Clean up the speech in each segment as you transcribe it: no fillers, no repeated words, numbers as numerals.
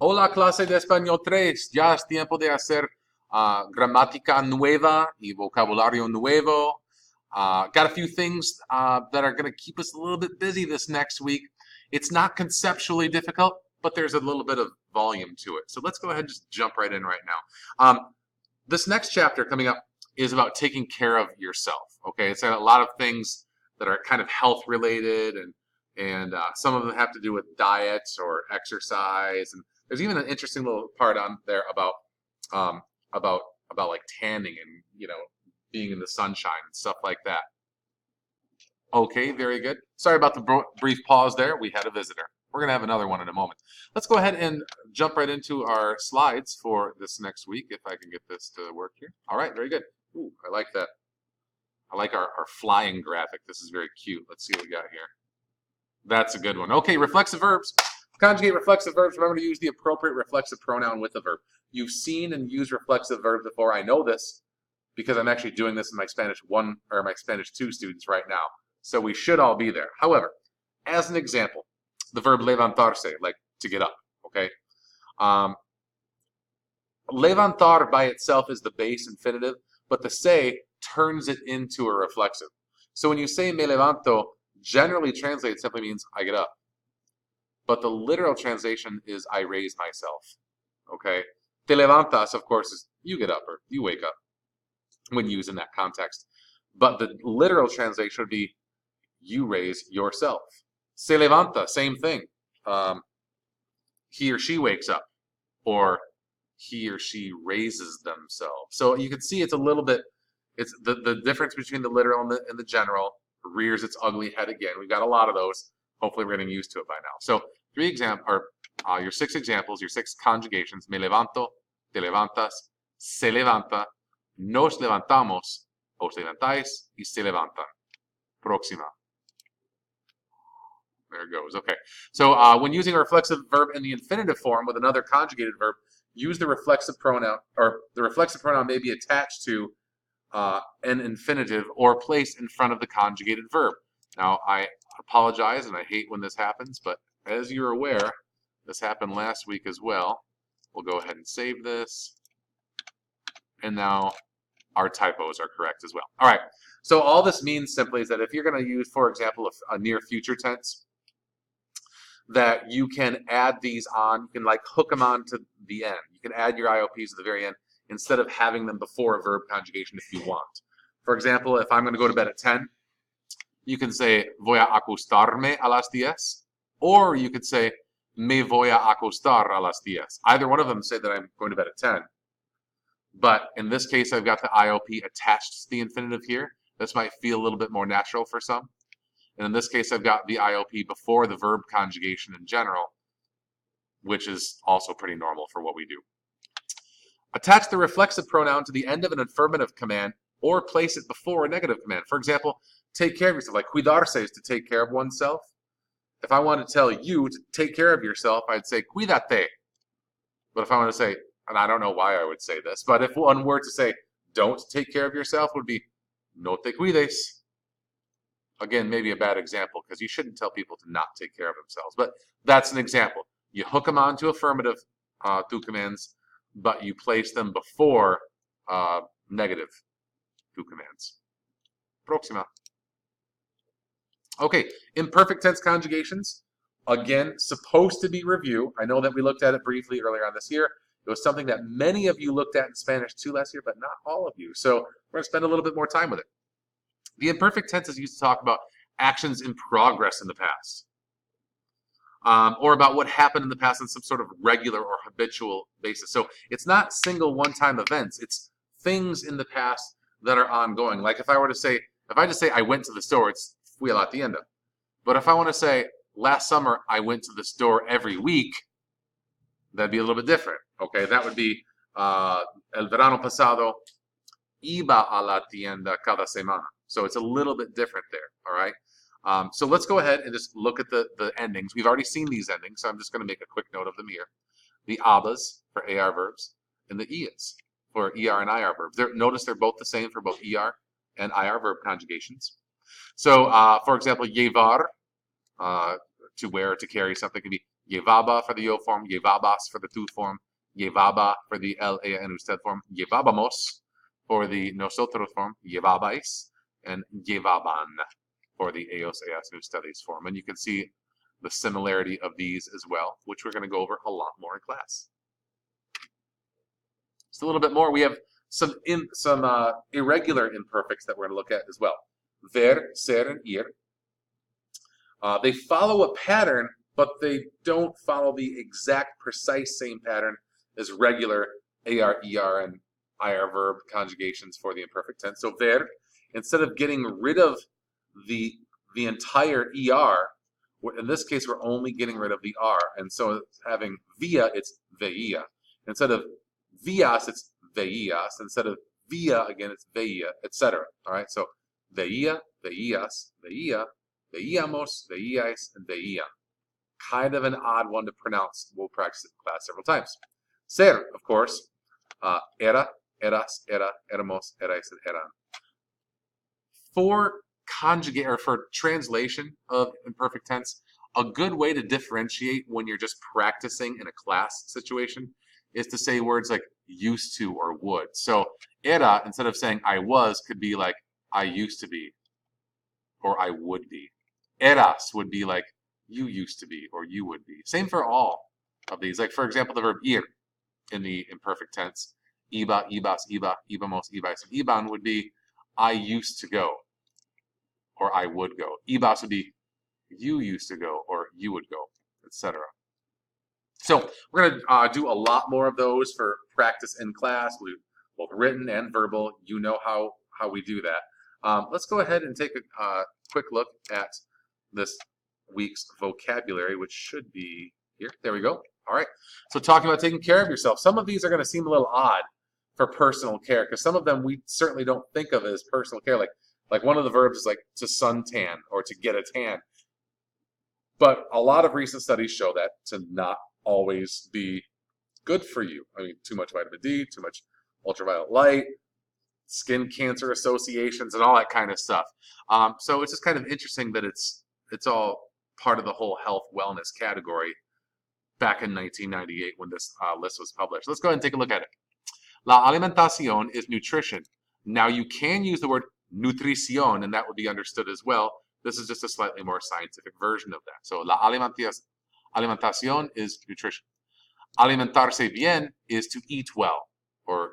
Hola, clase de español 3. Ya es tiempo de hacer gramática nueva y vocabulario nuevo. Got a few things that are going to keep us a little bit busy this next week. It's not conceptually difficult, but there's a little bit of volume to it. So let's go ahead and just jump right in right now. This next chapter coming up is about taking care of yourself. Okay, it's a lot of things that are kind of health related, and some of them have to do with diets or exercise, and there's even an interesting little part on there um, about like tanning and being in the sunshine and stuff like that. Okay, very good. Sorry about the brief pause there. We had a visitor. We're gonna have another one in a moment. Let's go ahead and jump right into our slides for this next week, if I can get this to work here. All right, very good. Ooh, I like that. I like our flying graphic. This is very cute. Let's see what we got here. That's a good one. Okay, reflexive verbs. Conjugate reflexive verbs. Remember to use the appropriate reflexive pronoun with the verb. You've seen and used reflexive verbs before. I know this because I'm actually doing this in my Spanish 1 or my Spanish 2 students right now. So we should all be there. However, as an example, the verb levantarse, like to get up, okay? Levantar by itself is the base infinitive, but the se turns it into a reflexive. So when you say me levanto, generally translated simply means I get up. But the literal translation is I raise myself, okay? Te levantas, of course, is you get up or you wake up when used in that context. But the literal translation would be you raise yourself. Se levanta, same thing. He or she wakes up, or he or she raises themselves. So you can see it's a little bit, it's the difference between the literal and the general rears its ugly head again. We've got a lot of those. Hopefully we're getting used to it by now. So your 6 examples, your 6 conjugations: me levanto, te levantas, se levanta, nos levantamos, os levantáis, y se levantan. Próxima. There it goes. Okay. So when using a reflexive verb in the infinitive form with another conjugated verb, use the reflexive pronoun, or the reflexive pronoun may be attached to an infinitive or placed in front of the conjugated verb. Now, I apologize, and I hate when this happens, but as you're aware, this happened last week as well. We'll go ahead and save this. And now our typos are correct as well. All right. So all this means simply is that if you're going to use, for example, a near future tense, that you can add these on, you can like hook them on to the end. You can add your IOPs to the very end instead of having them before a verb conjugation if you want. For example, if I'm going to go to bed at 10, you can say voy a acostarme a las 10, or you could say me voy a acostar a las 10. Either one of them say that I'm going to bed at 10. But in this case, I've got the IOP attached to the infinitive here. This might feel a little bit more natural for some. And in this case, I've got the IOP before the verb conjugation in general, which is also pretty normal for what we do. Attach the reflexive pronoun to the end of an affirmative command or place it before a negative command. For example, take care of yourself. Like cuidarse is to take care of oneself. If I want to tell you to take care of yourself, I'd say cuídate. But if I want to say, and I don't know why I would say this, but if one were to say don't take care of yourself, would be no te cuides. Again, maybe a bad example because you shouldn't tell people to not take care of themselves. But that's an example. You hook them onto affirmative two commands, but you place them before negative two commands. Próxima. Okay, imperfect tense conjugations. Again, supposed to be review. I know that we looked at it briefly earlier on this year. It was something that many of you looked at in Spanish 2 last year, but not all of you. So we're going to spend a little bit more time with it. The imperfect tense is used to talk about actions in progress in the past, or about what happened in the past on some sort of regular or habitual basis. So it's not single one-time events. It's things in the past that are ongoing. Like if I were to say, if I just say I went to the store, it's fui a la tienda. But if I want to say last summer I went to the store every week, that'd be a little bit different. Okay, that would be el verano pasado iba a la tienda cada semana. So it's a little bit different there, all right? So let's go ahead and just look at the endings. We've already seen these endings, so I'm just going to make a quick note of them here. The abas for AR verbs and the ias for ER and IR verbs. Notice they're both the same for both ER and IR verb conjugations. So, for example, llevar, to wear or to carry something, can be Llevaba for the yo form, llevabas for the tú form, llevaba for the el, ella, and usted form, llevábamos for the nosotros form, llevabais, and llevaban for the ellos, ellas, and ustedes form. And you can see the similarity of these as well, which we're going to go over a lot more in class. Just a little bit more. We have some irregular imperfects that we're going to look at as well. Ver, ser, and ir. They follow a pattern, but they don't follow the exact, precise same pattern as regular AR, ER, and IR verb conjugations for the imperfect tense. So ver, instead of getting rid of the entire ER, in this case we're only getting rid of the R, and so having via, it's veía. Instead of vías, it's veías. Instead of vía, again, it's veía, etc. All right, so veía, veías, veía, veíamos, veíais, and veían. Kind of an odd one to pronounce. We'll practice it in class several times. Ser, of course, era, eras, era, éramos, erais, and eran. For conjugate or for translation of imperfect tense, a good way to differentiate when you're just practicing in a class situation is to say words like used to or would. So era, instead of saying I was, could be like I used to be or I would be. Eras would be like you used to be or you would be. Same for all of these. Like for example, the verb ir in the imperfect tense. Iba, ibas, iba, ibamos, ibais, and iban would be I used to go or I would go. Ibas would be you used to go or you would go, etc. So we're going to do a lot more of those for practice in class, both written and verbal. You know how we do that. Let's go ahead and take a quick look at this week's vocabulary, which should be here. There we go. All right. So talking about taking care of yourself. Some of these are going to seem a little odd for personal care because some of them we certainly don't think of as personal care. Like one of the verbs is like to suntan or to get a tan. But a lot of recent studies show that to not always be good for you. I mean, too much vitamin D, too much ultraviolet light, skin cancer associations, and all that kind of stuff. So it's just kind of interesting that it's all part of the whole health wellness category back in 1998 when this list was published. Let's go ahead and take a look at it. La alimentación is nutrition. Now you can use the word nutrición, and that would be understood as well. This is just a slightly more scientific version of that. So la alimentación is nutrition. Alimentarse bien is to eat well, or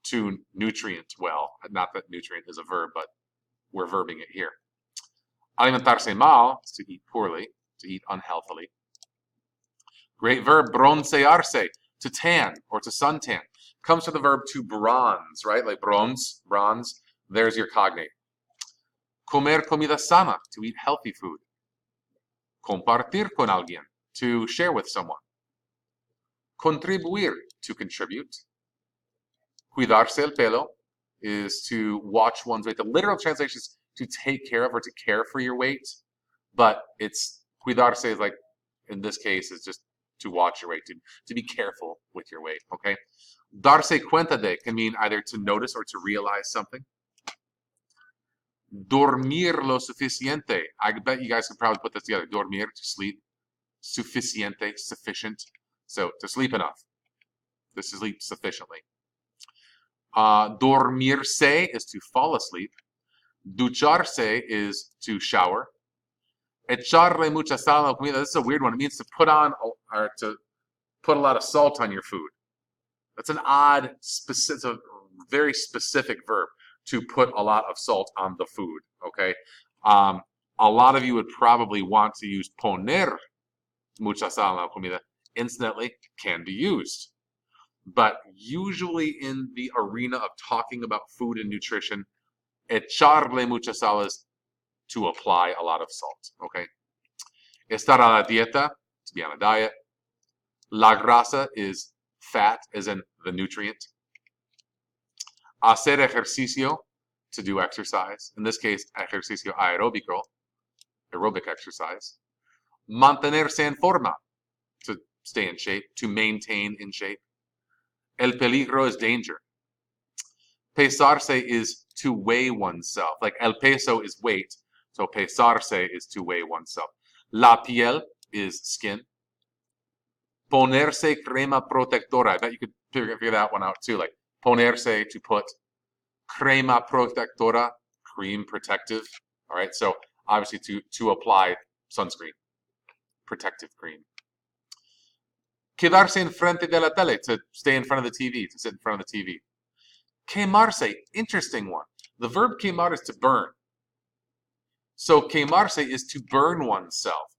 to nutrient well. Not that nutrient is a verb, but we're verbing it here. Alimentarse mal is to eat poorly, to eat unhealthily. Great verb, broncearse, to tan or to suntan. Comes from the verb to bronze, right? Like bronze. There's your cognate. Comer comida sana, to eat healthy food. Compartir con alguien, to share with someone. Contribuir, to contribute. Cuidarse el pelo is to watch one's weight. The literal translation is to take care of or to care for your weight, but it's cuidarse is like, in this case, is just to watch your weight, to be careful with your weight, okay? Darse cuenta de can mean either to notice or to realize something. Dormir lo suficiente. I bet you guys could probably put this together. Dormir, to sleep. Suficiente, sufficient. So, to sleep enough. To sleep sufficiently. Dormirse is to fall asleep. Ducharse is to shower. Echarle mucha sal a la comida. This is a weird one. It means to put on or to put a lot of salt on your food. That's an odd, it's a very specific verb, to put a lot of salt on the food, okay? A lot of you would probably want to use poner mucha sal en la comida. Incidentally, can be used. But usually in the arena of talking about food and nutrition, echarle mucha sal is to apply a lot of salt, okay? Estar a la dieta, to be on a diet. La grasa is fat, as in the nutrient. Hacer ejercicio, to do exercise. In this case, ejercicio aeróbico, aerobic exercise. Mantenerse en forma, to stay in shape, to maintain in shape. El peligro is danger. Pesarse is to weigh oneself. Like el peso is weight, so pesarse is to weigh oneself. La piel is skin. Ponerse crema protectora. I bet you could figure that one out too. Like ponerse, to put. Crema protectora, cream protective. All right, so obviously to apply sunscreen, protective cream. Quedarse enfrente de la tele, to stay in front of the TV, to sit in front of the TV. Quemarse, interesting one. The verb quemar is to burn. So quemarse is to burn oneself.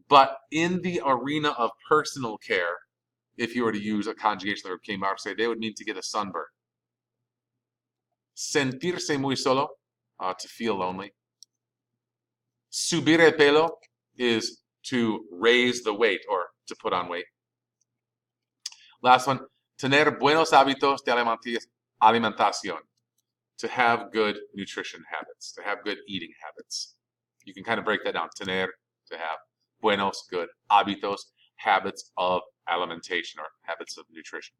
But in the arena of personal care, if you were to use a conjugation of the verb quemarse, they would mean to get a sunburn. Sentirse muy solo, to feel lonely. Subir el pelo is to raise the weight or to put on weight. Last one, tener buenos hábitos de alimentación, to have good nutrition habits, to have good eating habits. You can kind of break that down. Tener, to have. Buenos, good. Hábitos, habits of alimentation or habits of nutrition.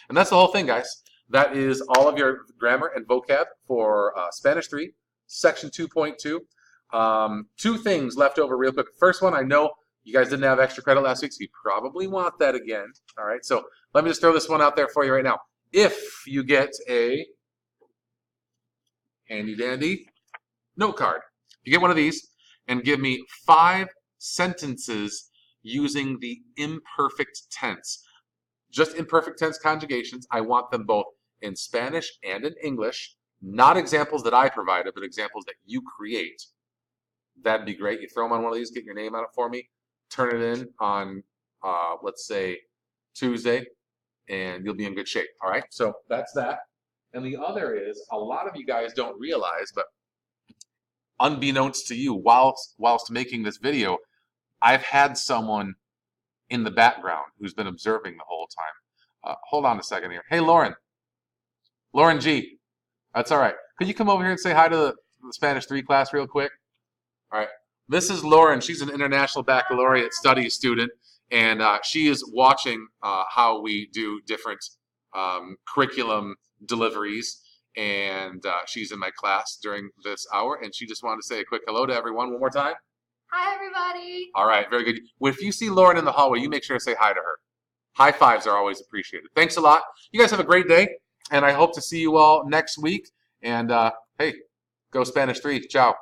And that's the whole thing, guys. That is all of your grammar and vocab for Spanish 3, section 2.2. Two things left over real quick. First one, I know you guys didn't have extra credit last week, so you probably want that again. All right, so let me just throw this one out there for you right now. If you get a handy-dandy note card, you get one of these and give me 5 sentences using the imperfect tense. Just imperfect tense conjugations. I want them both in Spanish and in English. Not examples that I provided, but examples that you create. That'd be great. You throw them on one of these, get your name on it for me, turn it in on, let's say, Tuesday, and you'll be in good shape. All right? So that's that. And the other is, a lot of you guys don't realize, but unbeknownst to you, whilst making this video, I've had someone in the background who's been observing the whole time. Hold on a second here. Hey, Lauren. Lauren G. That's all right. Could you come over here and say hi to the Spanish 3 class real quick? All right. This is Lauren. She's an International Baccalaureate Studies student, and she is watching how we do different curriculum deliveries, and she's in my class during this hour, and she just wanted to say a quick hello to everyone one more time. Hi, everybody. All right, very good. Well, if you see Lauren in the hallway, you make sure to say hi to her. High fives are always appreciated. Thanks a lot. You guys have a great day, and I hope to see you all next week. And hey, go Spanish 3. Ciao.